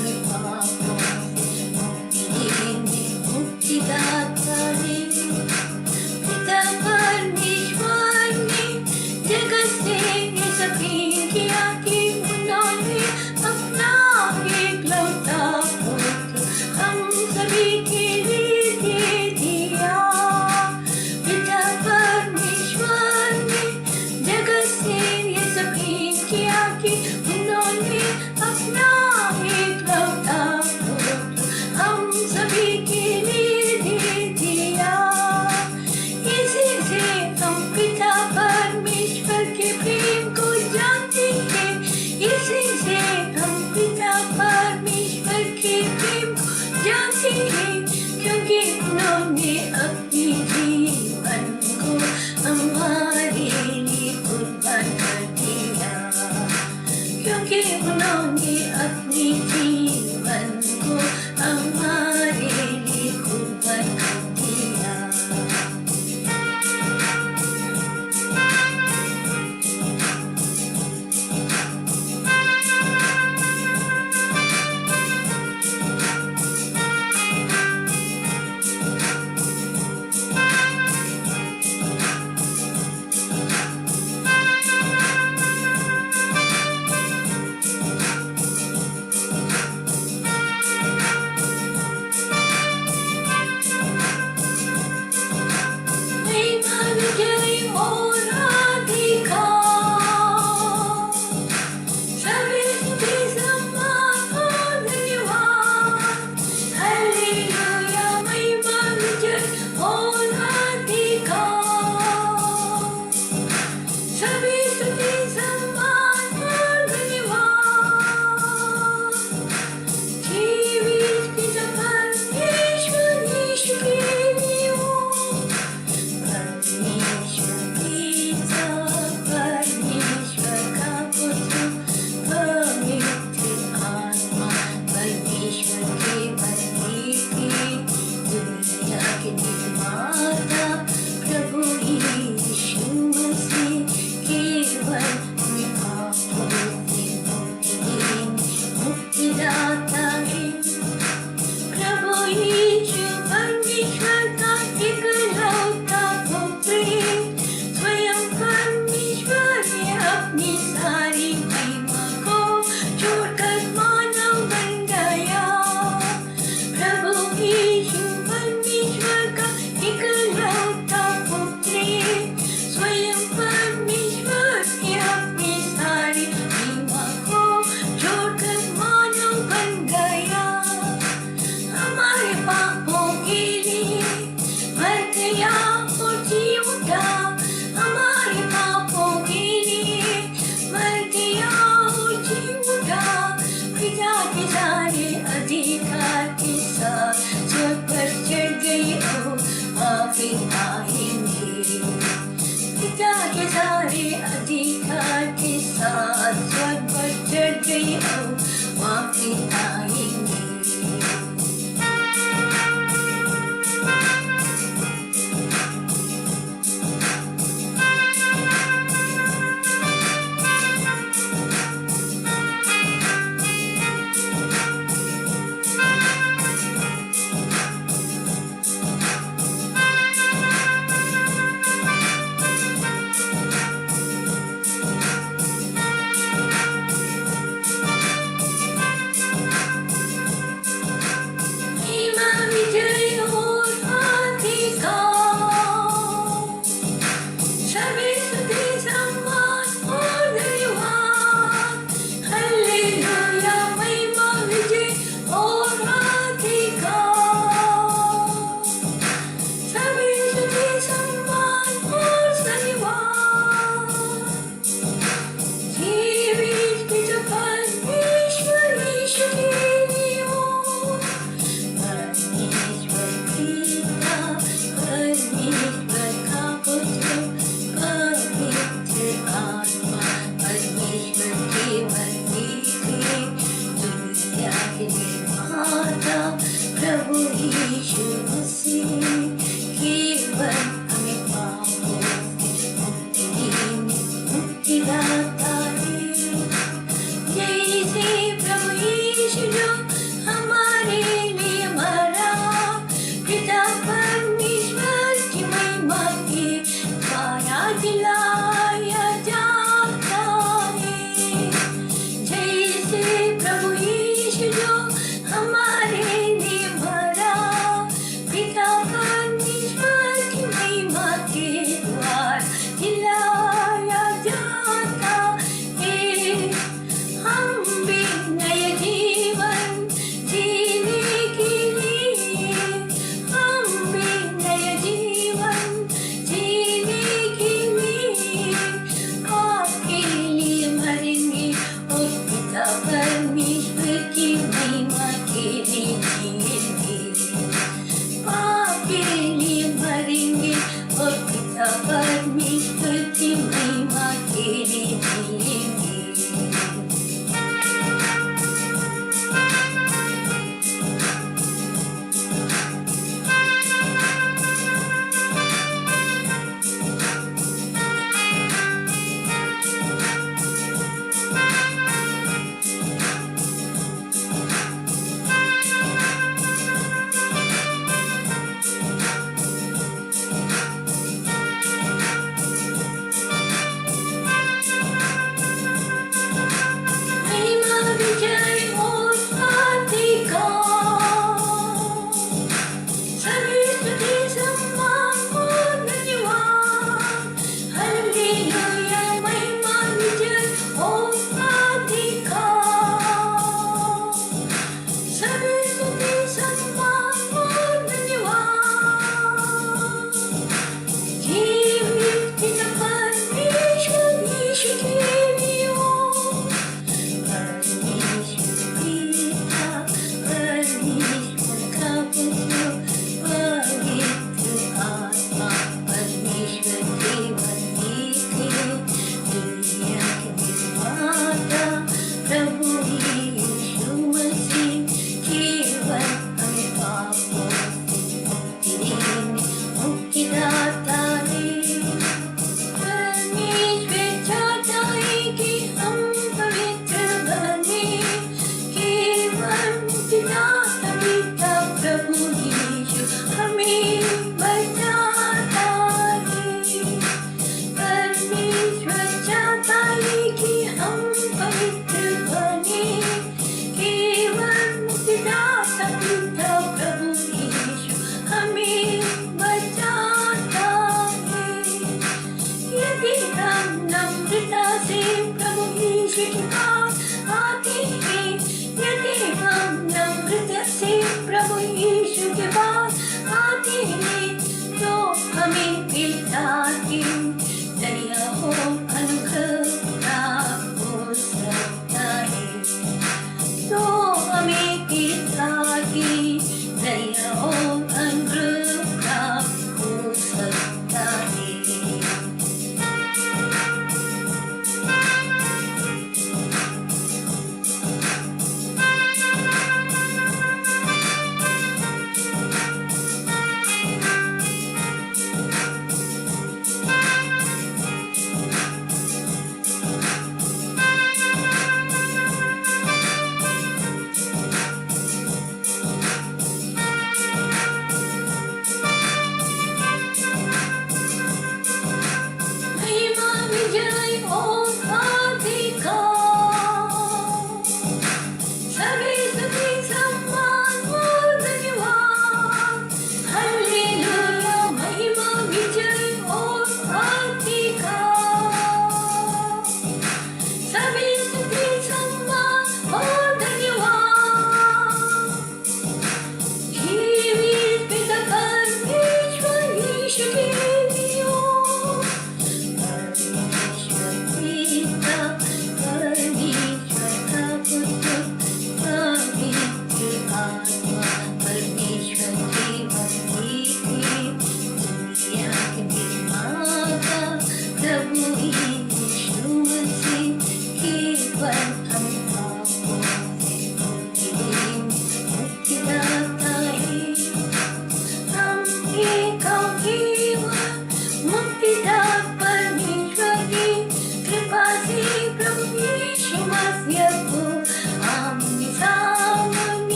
हमें पापों से मुक्ति देने मुक्तिदाता है। पिता परमेश्वर ने जगत से ये प्रेम किया कि उन्होंने अपना एकलौता पुत्र हम सभी के लिए दे दिया। पिता परमेश्वर ने जगत से ये प्रेम किया कि उन्होंने अपना एकलौता पुत्र हम सभी के लिए दे दिया। इसी से हम पिता परमेश्वर के प्रेम को जानते हैं। इसी से हम पिता परमेश्वर के प्रेम को जानते हैं, क्योंकि उन्होंने अपने जीवन को हमारे लिए कुर्बान कर दिया। क्योंकि उन्होंने अपने जीवन को हमारे लिए कुर्बान कर दिया। पिता के सारे अधिकार के साथ स्वर्ग पर चढ़ गई हो, वापिस आएंगे। प्रभु यीशु मसीह केवल हमें पापों से मुक्ति देने मुक्तिदाता है। जैसे प्रभु यीशु जो हमारे लिए भरा, पिता परमेश्वर की महिमा के द्वार खिलाया जाता है। हम भी नए जीवन जीने के लिए, हम भी नए जीवन जीने के लिए आपके लिए मरेंगे और पिता परमेश्वर की महिमा के लिए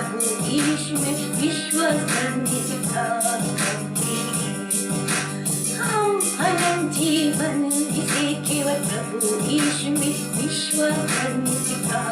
प्रभु यीशु में विश्वास करने सिखा करते हैं। हम अनंत जीवन जिसे केवल प्रभु यीशु में विश्वास करने सिखा